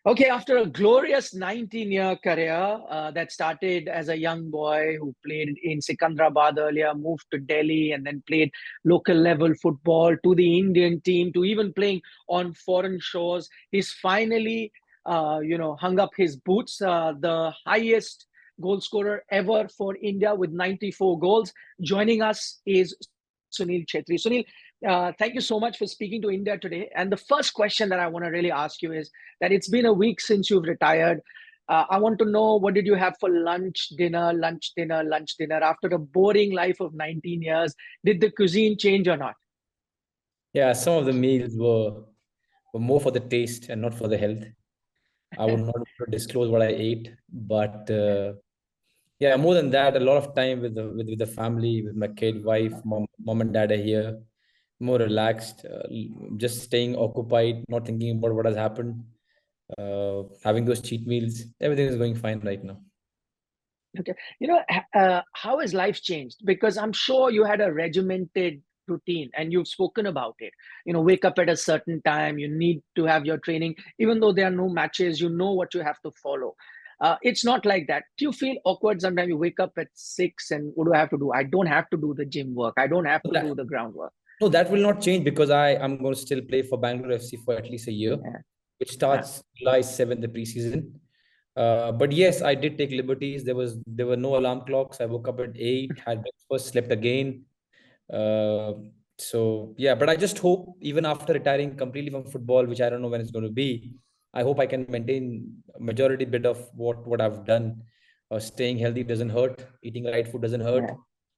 Okay, after a glorious 19-year career that started as a young boy who played in Sikandrabad earlier, moved to Delhi and then played local level football to the Indian team, to even playing on foreign shores, he's finally, hung up his boots. The highest goal scorer ever for India with 94 goals. Joining us is Sunil Chhetri. Sunil, thank you so much for speaking to India today. And the first question that I want to really ask you is that it's been a week since you've retired. I want to know, what did you have for lunch, dinner, lunch, dinner, lunch, dinner? After a boring life of 19 years, did the cuisine change or not? Yeah, some of the meals were more for the taste and not for the health. I would not want to disclose what I ate, but yeah, more than that, a lot of time with the family, with my kid, wife, mom and dad are here, more relaxed, just staying occupied, not thinking about what has happened, having those cheat meals. Everything is going fine right now. Okay. How has life changed? Because I'm sure you had a regimented routine and you've spoken about it. Wake up at a certain time, you need to have your training, even though there are no matches, you know what you have to follow. It's not like that. Do you feel awkward sometimes? You wake up at 6 and what do I have to do? I don't have to do the gym work. I don't have to do the groundwork. No, that will not change because I'm going to still play for Bangalore FC for at least a year, Yeah. which starts July 7th, the preseason. But yes, I did take liberties. There were no alarm clocks. I woke up at 8, had breakfast, slept again. Uh, so yeah, but I just hope even after retiring completely from football, which I don't know when it's going to be, I hope I can maintain a majority bit of what I've done. Staying healthy doesn't hurt. Eating right food doesn't hurt. Yeah.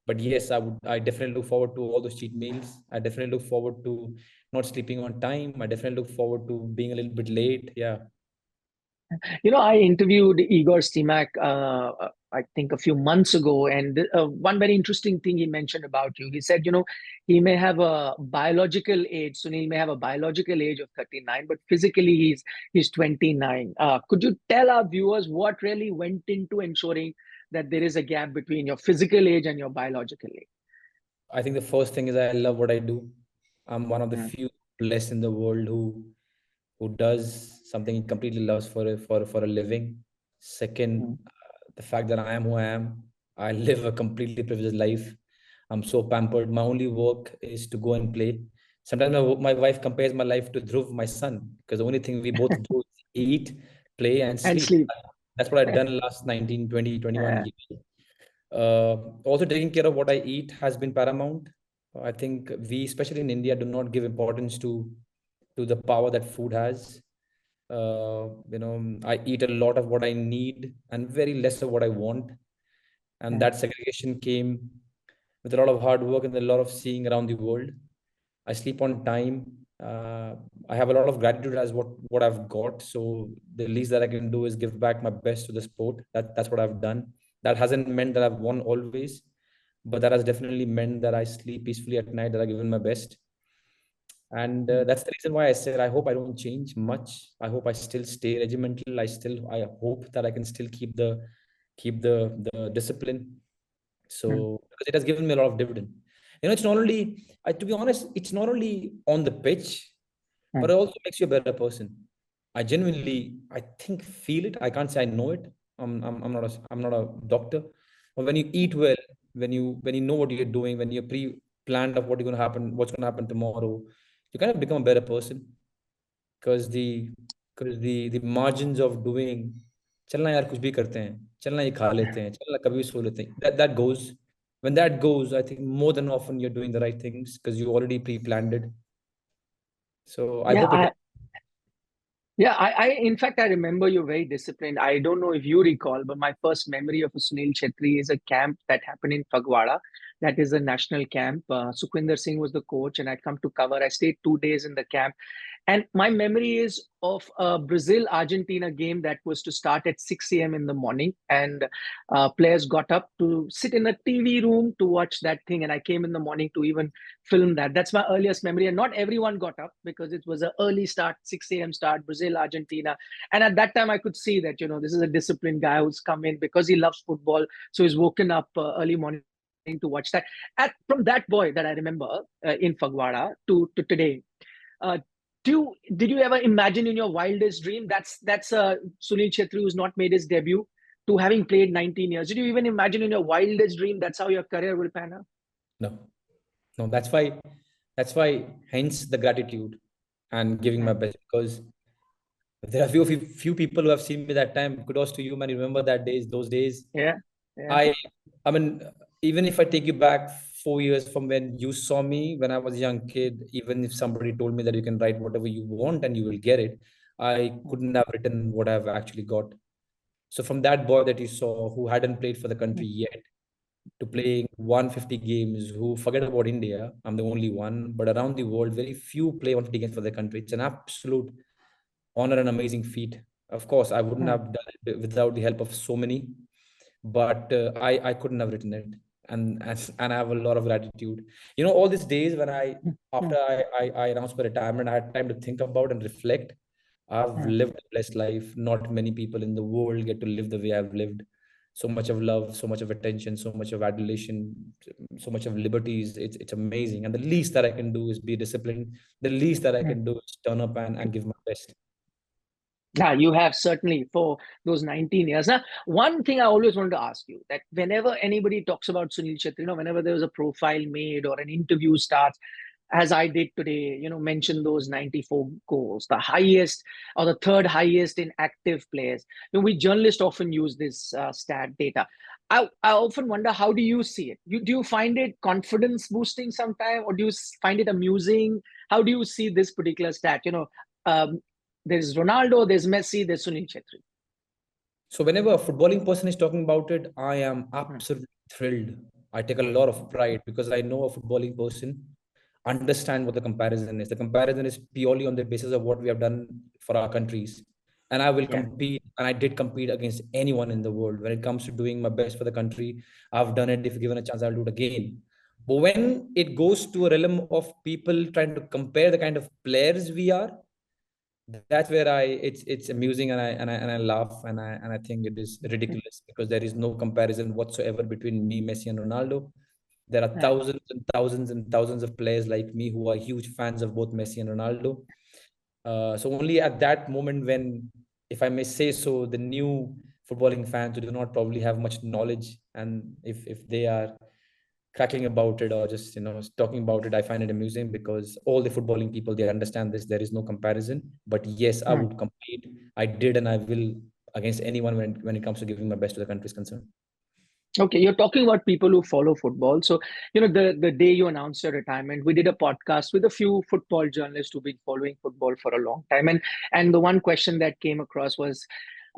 But yes, I definitely look forward to all those cheat meals. I definitely look forward to not sleeping on time. I definitely look forward to being a little bit late. Yeah. I interviewed Igor Stimac, I think a few months ago, and one very interesting thing he mentioned about you. He said, he may have a biological age, Sunil may have a biological age of 39, but physically he's 29. Could you tell our viewers what really went into ensuring that there is a gap between your physical age and your biological age? I think the first thing is I love what I do. I'm one of the Mm. few blessed in the world who does something he completely loves for a living. Second, Mm. the fact that I am who I am. I live a completely privileged life. I'm so pampered. My only work is to go and play. Sometimes my wife compares my life to Dhruv, my son, because the only thing we both do is eat, play, and And sleep. sleep. That's what I've done last 19, 20, 21 Yeah. years. Also, taking care of what I eat has been paramount. I think we, especially in India, do not give importance to the power that food has. I eat a lot of what I need and very less of what I want. And Yeah. that segregation came with a lot of hard work and a lot of seeing around the world. I sleep on time. I have a lot of gratitude as what I've got. So the least that I can do is give back my best to the sport. That's what I've done. That hasn't meant that I've won always, but that has definitely meant that I sleep peacefully at night, that I've given my best. And Mm. that's the reason why I said I hope I don't change much. I hope I still stay regimental. I hope that I can still keep the discipline. So Mm. because it has given me a lot of dividend. It's not only, to be honest, it's not only on the pitch, but Mm. it also makes you a better person. I genuinely, I think, feel it. I can't say I know it. I'm not a doctor. But when you eat well, when you know what you're doing, when you're pre-planned of what's gonna happen tomorrow, you kind of become a better person. Because the margins of doing, चलना यार कुछ भी करते हैं, चलना ये खा लेते हैं, चलना कभी भी सो लेते हैं, that goes. When that goes, I think more than often you're doing the right things because you already pre-planned it. So I hope it. Yeah. In fact, I remember you very disciplined. I don't know if you recall, but my first memory of a Sunil Chhetri is a camp that happened in Phagwara. That is a national camp. Sukhwinder Singh was the coach, and I'd come to cover. I stayed 2 days in the camp. And my memory is of a Brazil-Argentina game that was to start at 6 a.m. in the morning. And players got up to sit in a TV room to watch that thing. And I came in the morning to even film that. That's my earliest memory. And not everyone got up because it was an early start, 6 a.m. start, Brazil-Argentina. And at that time, I could see that, this is a disciplined guy who's come in because he loves football. So he's woken up early morning to watch that. From that boy that I remember in Phagwara to today, uh, Did you ever imagine in your wildest dream that's Sunil Chhetri who's not made his debut to having played 19 years? Did you even imagine in your wildest dream that's how your career will pan out? No, no, that's why hence the gratitude and giving my Hmm. best, because there are few people who have seen me that time. Kudos to you, man. You remember that days, those days. Yeah, yeah. I I mean, even if I take you back 4 years from when you saw me when I was a young kid, even if somebody told me that you can write whatever you want and you will get it, I Hmm. couldn't have written what I've actually got. So from that boy that you saw who hadn't played for the country yet to playing 150 games, who forget about India, I'm the only one, but around the world, very few play 150 games for the country. It's an absolute honor and amazing feat. Of course, I wouldn't Hmm. have done it without the help of so many, but I couldn't have written it, and I have a lot of gratitude. You know, all these days when I Hmm. Hmm. after I announced my retirement, I had time to think about and reflect. I've Hmm. lived a blessed life. Not many people in the world get to live the way I've lived. So much of love, so much of attention, so much of adulation, so much of liberties. It's amazing. And the least that I can do is be disciplined. The least that I Hmm. can do is turn up and give my best. Yeah, you have certainly for those 19 years. Now, one thing I always wanted to ask you that whenever anybody talks about Sunil Chhetri, whenever there was a profile made or an interview starts, as I did today, mention those 94 goals, the highest or the third highest in active players. We journalists often use this stat data. I often wonder, how do you see it? Do you find it confidence boosting sometime, or do you find it amusing? How do you see this particular stat? Um, there's Ronaldo, there's Messi, there's Sunil Chhetri. So whenever a footballing person is talking about it, I am Hmm. absolutely thrilled. I take a lot of pride because I know a footballing person understand what the comparison is. The comparison is purely on the basis of what we have done for our countries. And I will Yeah. compete, and I did compete against anyone in the world. When it comes to doing my best for the country, I've done it. If given a chance, I'll do it again. But when it goes to a realm of people trying to compare the kind of players we are, that's where it's amusing, and I laugh, and I think it is ridiculous because there is no comparison whatsoever between me, Messi, and Ronaldo. There are Yeah. thousands and thousands and thousands of players like me who are huge fans of both Messi and Ronaldo. So only at that moment when, if I may say so, the new footballing fans who do not probably have much knowledge, and if they are cracking about it or just talking about it, I find it amusing because all the footballing people, they understand this. There is no comparison. But yes, I Hmm. would compete. I did and I will against anyone when it comes to giving my best to the country is concerned. Okay, you're talking about people who follow football. So, the day you announced your retirement, we did a podcast with a few football journalists who've been following football for a long time. And the one question that came across was,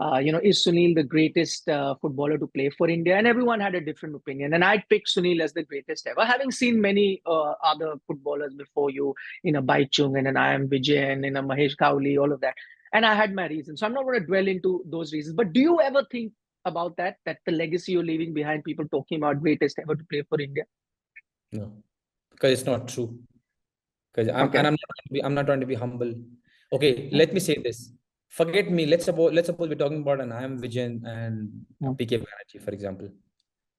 is Sunil the greatest footballer to play for India? And everyone had a different opinion. And I'd picked Sunil as the greatest ever, having seen many other footballers before you, in a Baichung and an I am Vijayan, in a Mahesh Kauli, all of that. And I had my reasons. So I'm not going to dwell into those reasons. But do you ever think about that the legacy you're leaving behind, people talking about greatest ever to play for India? No, because it's not true. Because Okay. I'm not trying to be humble. Okay, Hmm. let me say this. Forget me. Let's suppose we're talking about an I am Vijayan and a Hmm. PK Banerjee, for example.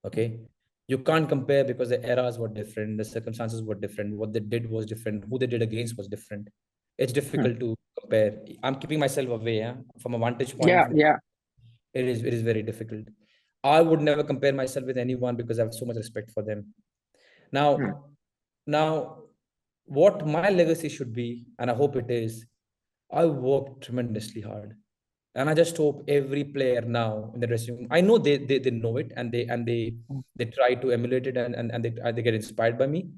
Okay, you can't compare because the eras were different, the circumstances were different, what they did was different, who they did against was different. It's Hmm. difficult to compare. I'm keeping myself away, yeah? From a vantage point, Yeah, yeah. it is very difficult. I would never compare myself with anyone because I have so much respect for them. Hmm. Now what my legacy should be, and I hope it is, I worked tremendously hard. And I just hope every player now in the dressing room, I know they know it, Hmm. they try to emulate it, and they get inspired by me.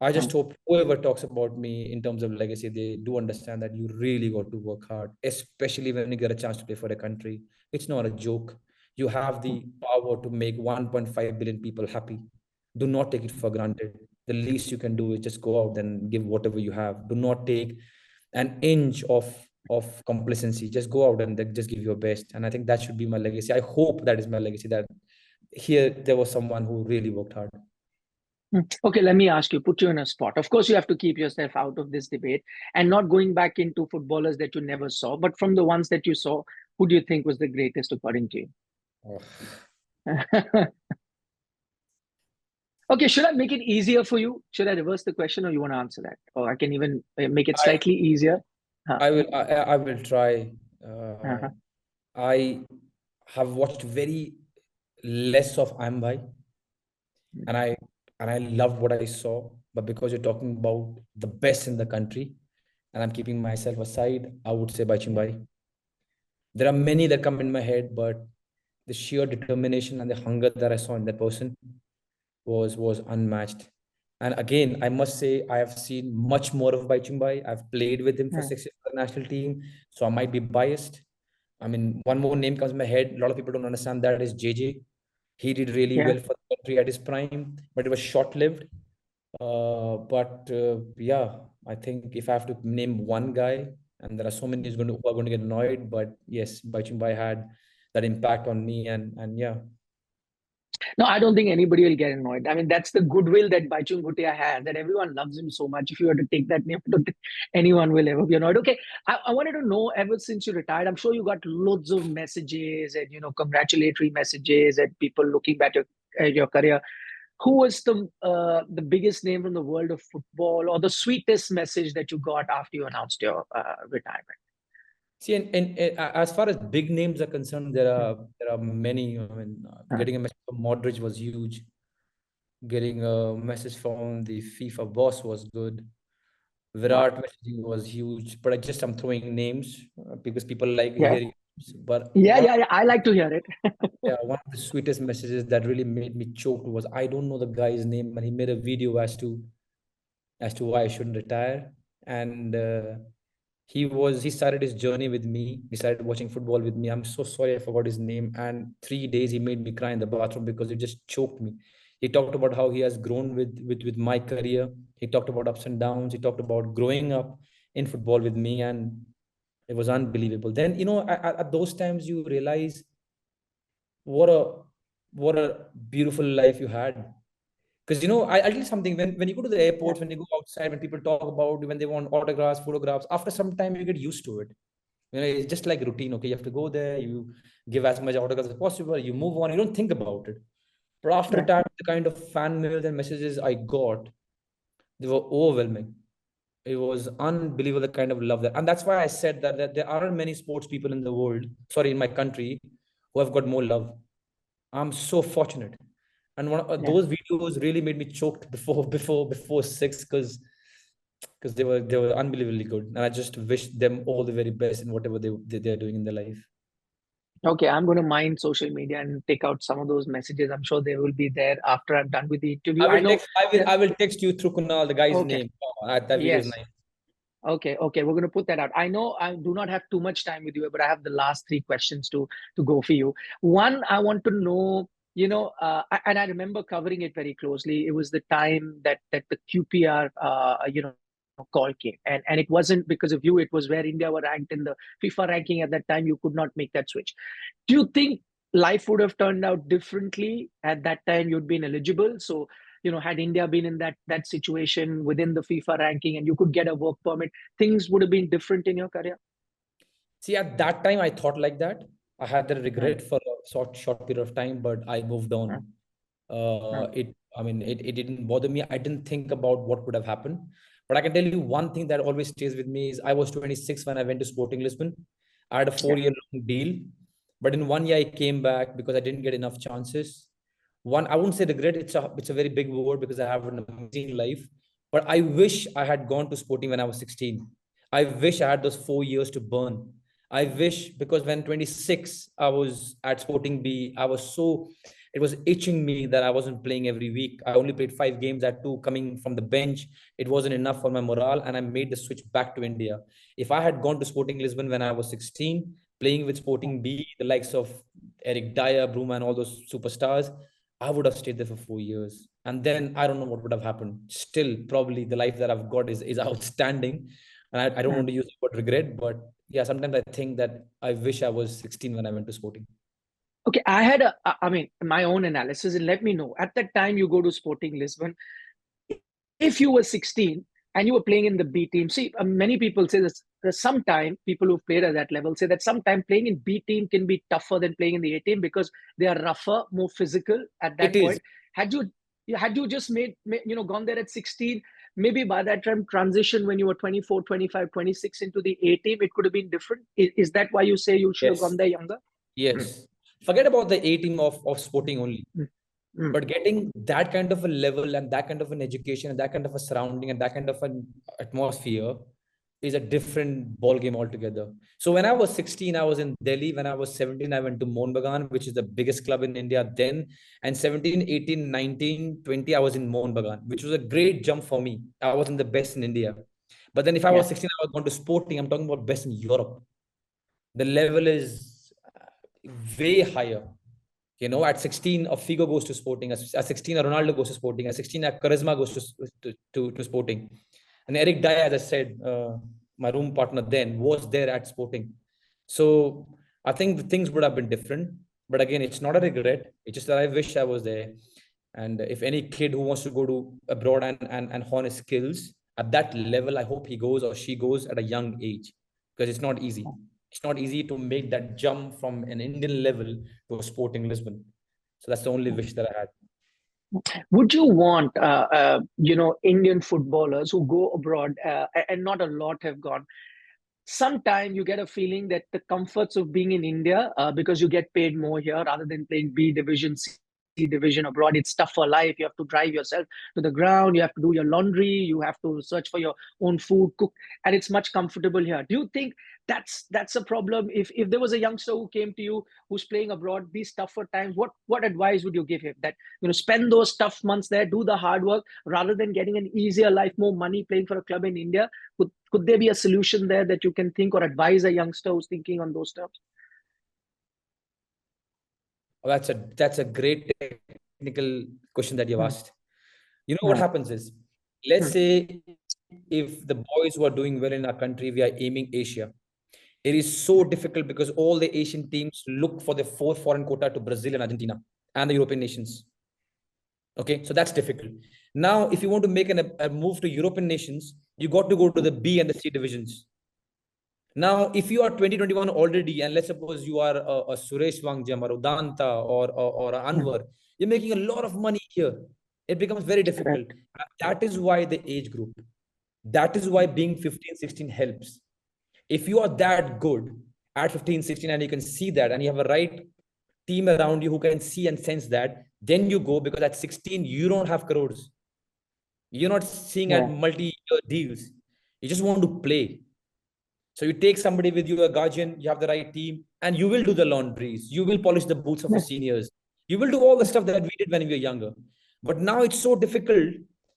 I Hmm. just hope whoever talks about me in terms of legacy, they do understand that you really got to work hard, especially when you get a chance to play for a country. It's not a joke. You have Hmm. the power to make 1.5 billion people happy. Do not take it for granted. The least you can do is just go out and give whatever you have. Do not take an inch of complacency. Just go out and just give your best. And I think that should be my legacy. I hope that is my legacy. That here there was someone who really worked hard. Hmm. Okay, let me ask you, put you in a spot. Of course, you have to keep yourself out of this debate and not going back into footballers that you never saw, but from the ones that you saw, who do you think was the greatest according to you? Oh. Okay, should I make it easier for you? Should I reverse the question, or you want to answer that? Or I can even make it slightly easier. Huh, I will try. uh-huh. I have watched very less of I'm Bhai, and I loved what I saw. But because you're talking about the best in the country, and I'm keeping myself aside, I would say Baichung Bhai. There are many that come in my head, but the sheer determination and the hunger that I saw in that person was unmatched. And again, I must say I have seen much more of Bai Chungbai. I've played with him for Hmm. 6 years for the national team, so I might be biased. I mean, one more name comes in my head. A lot of people don't understand that is JJ. He did really Yeah. well for the country at his prime, but it was short-lived. But yeah, I think if I have to name one guy, and there are so many who are going to get annoyed, but yes, Bai Chungbai had that impact on me, and yeah. No, I don't think anybody will get annoyed. I mean, that's the goodwill that Baichung Bhutia has, that everyone loves him so much. If you were to take that name, I don't think anyone will ever be annoyed. Okay, I wanted to know, ever since you retired, I'm sure you got loads of messages and, congratulatory messages and people looking back at your career. Who was the biggest name from the world of football, or the sweetest message that you got after you announced your retirement? See, and as far as big names are concerned, there are many. I mean, Uh, getting a message from Modric was huge. Getting a message from the FIFA boss was good. wow. Virat messaging was huge. But I'm throwing names because people like Yeah. hearing names. But Yeah, yeah, yeah. I like to hear it. yeah, one of the sweetest messages that really made me choked was I don't know the guy's name, and he made a video as to why I shouldn't retire. And he started his journey with me. He started watching football with me. I'm so sorry I forgot his name. And 3 days he made me cry in the bathroom because it just choked me. He talked about how he has grown with my career. He talked about ups and downs. He talked about growing up in football with me, and it was unbelievable. Then at those times you realize what a what a beautiful life you had. Because I'll tell you something. When you go to the Yeah, airports, when you go outside, when people talk about when they want autographs, photographs, after some time you get used to it. It's just like routine. Okay, you have to go there, you give as much autographs as possible, you move on, you don't think about it. But after a yeah. time, the kind of fan mail and messages I got, they were overwhelming. It was unbelievable the kind of love that, and that's why I said that there aren't many sports people in the world, sorry, in my country, who have got more love. I'm so fortunate. And Yeah. those videos really made me choked before six because they were unbelievably good, and I just wish them all the very best in whatever they're doing in their life. Okay, I'm going to mine social media and take out some of those messages. I'm sure they will be there after I'm done with the interview. I I will know text. I will. that. I will text you through Kunal the guy's Okay. name. Oh, that video is Yes. nice. Okay. Okay. We're going to put that out. I know I do not have too much time with you, but I have the last three questions to go for you. One, I want to know, and I remember covering it very closely. It was the time that the QPR, call came, and it wasn't because of you. It was where India were ranked in the FIFA ranking at that time. You could not make that switch. Do you think life would have turned out differently at that time? You'd been eligible, so had India been in that situation within the FIFA ranking, and you could get a work permit, things would have been different in your career. See, at that time, I thought like that. I had the Hmm, regret for a short period of time, but I moved on. hmm, hmm, I mean, it didn't bother me. I didn't think about what would have happened. But I can tell you one thing that always stays with me is I was 26 when I went to Sporting Lisbon. I had a yeah, 4 year long deal, but in 1 year I came back because I didn't get enough chances. One, I wouldn't say regret. It's a very big word because I have an amazing life. But I wish I had gone to Sporting when I was 16. I wish I had those 4 years to burn. I wish because when 26, I was at Sporting B, it was itching me that I wasn't playing every week. I only played 5 games at two coming from the bench. It wasn't enough for my morale, and I made the switch back to India. If I had gone to Sporting Lisbon when I was 16, playing with hmm. Sporting B, the likes of Eric Dyer, Bruma, and all those superstars, I would have stayed there for 4 years. And then I don't know what would have happened. Still, probably the life that I've got is outstanding. And I don't Hmm. want to use the word regret, but yeah, sometimes I think that I wish I was 16 when I went to Sporting. Okay, I had I mean, my own analysis, and let me know. At that time, you go to Sporting Lisbon. If you were 16 and you were playing in the B team, see, many people say this. Sometimes people who've played at that level say that sometimes playing in B team can be tougher than playing in the A team because they are rougher, more physical at It that is. point. Had you just made gone there at 16? maybe by that time transition when you were 24, 25, 26 into the A team, it could have been different. Is that why you say you should have Yes. gone there younger? Yes. Forget about the A team of sporting only. Mm, mm, But getting that kind of a level and that kind of an education and that kind of a surrounding and that kind of an atmosphere is a different ball game altogether. So when I was 16, I was in Delhi. When I was 17, I went to Mohun Bagan, which is the biggest club in India then. And 17, 18, 19, 20, I was in Mohun Bagan, which was a great jump for me. I wasn't the best in India. But then if I yeah, was 16, I was going to sporting. I'm talking about best in Europe. The level is way higher. You know, at 16, a Figo goes to Sporting. At 16, a Ronaldo goes to Sporting. At 16, a Charisma goes to Sporting. And Eric Dyer, as I said, my room partner then, was there at Sporting. So I think the things would have been different. But again, it's not a regret. It's just that I wish I was there. And if any kid who wants to go to abroad and hone his skills at that level, I hope he goes or she goes at a young age, because it's not easy. It's not easy to make that jump from an Indian level to a Sporting Lisbon. So that's the only wish that I had. would you want Indian footballers who go abroad, and not a lot have gone, sometimes you get a feeling that the comforts of being in India, because you get paid more here rather than playing B division, C division abroad, it's tough for life. You have to drive yourself to the ground, you have to do your laundry, you have to search for your own food, cook, and it's much comfortable here. Do you think that's a problem? If there was a youngster who came to you who's playing abroad these tougher times, what advice would you give him? That, spend those tough months there, do the hard work rather than getting an easier life, more money playing for a club in India. Could there be a solution there that you can think or advise a youngster who's thinking on those terms? Oh, that's a great technical question that you've Hmm. asked. You know what Yeah. happens is, let's Hmm. say if the boys who are doing well in our country, we are aiming Asia. It is so difficult because all the Asian teams look for the foreign quota to Brazil and Argentina and the European nations. Okay, so that's difficult. Now, if you want to make a move to European nations, you got to go to the B and the C divisions. Now, if you are 2021 already, and let's suppose you are a Suresh Wangjam or Udanta or Hmm. Anwar, you're making a lot of money here. It becomes very difficult. Correct. That is why the age group, that is why being 15, 16 helps. If you are that good at 15, 16, and you can see that, and you have a right team around you who can see and sense that, then you go, because at 16, you don't have crores. You're not seeing at Yeah. multi-year deals. You just want to play. So you take somebody with you, a guardian, you have the right team, and you will do the laundries. You will polish the boots of your Yeah. seniors. You will do all the stuff that we did when we were younger. But now it's so difficult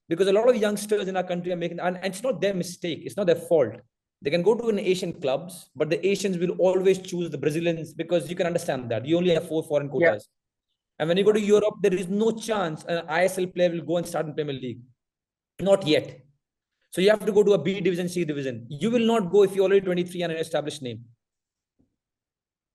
because a lot of youngsters in our country are making, and it's not their mistake. It's not their fault. They can go to an Asian clubs, but the Asians will always choose the Brazilians, because you can understand that. You only have 4 foreign Yeah. quotas. And when you go to Europe, there is no chance an ISL player will go and start in Premier League. Not yet. So you have to go to a B division, C division. You will not go if you're already 23 and an established name.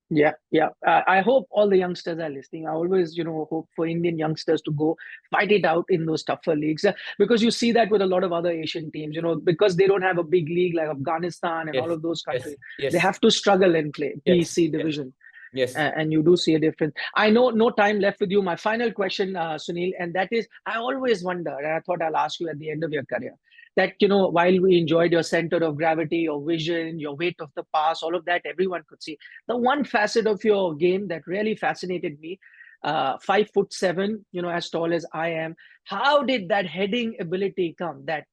Yeah, yeah. I hope all the youngsters are listening. I always, hope for Indian youngsters to go fight it out in those tougher leagues, because you see that with a lot of other Asian teams, because they don't have a big league like Afghanistan and all Yes, of those yes, countries. They yes, have to struggle and play B, yes, C yes, division. yes. And you do see a difference. I know no time left with you. My final question, Sunil, and that is, I always wonder, and I thought I'll ask you at the end of your career, that, while we enjoyed your center of gravity, your vision, your weight of the pass, all of that, everyone could see. The one facet of your game that really fascinated me, 5'7", as tall as I am, how did that heading ability come? That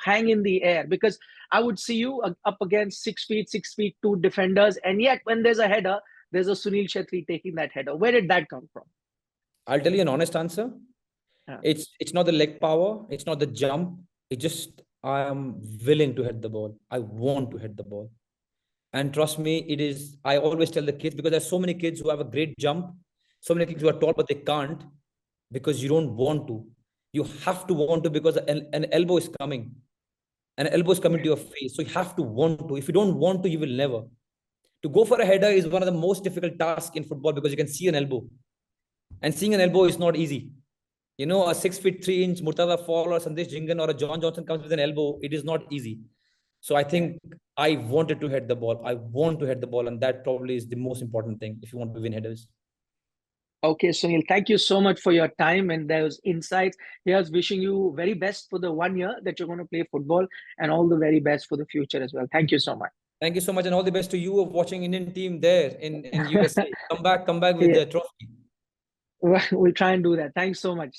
hang in the air, because I would see you up against 6 feet, 6 feet two defenders, and yet when there's a header, there's a Sunil Chhetri taking that header. Where did that come from? I'll tell you an honest answer. Yeah. It's not the leg power. It's not the jump. It just, I am willing to hit the ball. I want to hit the ball. And trust me, it is, I always tell the kids, because there's so many kids who have a great jump, so many kids who are tall, but they can't, because you don't want to. You have to want to, because an elbow is coming. An elbow is coming to your face. So you have to want to. If you don't want to, you will never. To go for a header is one of the most difficult tasks in football, because you can see an elbow. And seeing an elbow is not easy. You know, a 6 feet 3 inch Murtaza Fall or Sandesh Jingan or a John Johnson comes with an elbow. It is not easy. So I think I wanted to hit the ball. I want to hit the ball. And that probably is the most important thing if you want to win headers. Okay, Sunil, thank you so much for your time and those insights. Here's wishing you very best for the 1 year that you're going to play football, and all the very best for the future as well. Thank you so much. Thank you so much, and all the best to you of watching Indian team there in USA. Come back with Yeah, the trophy. we'll try and do that. Thanks so much.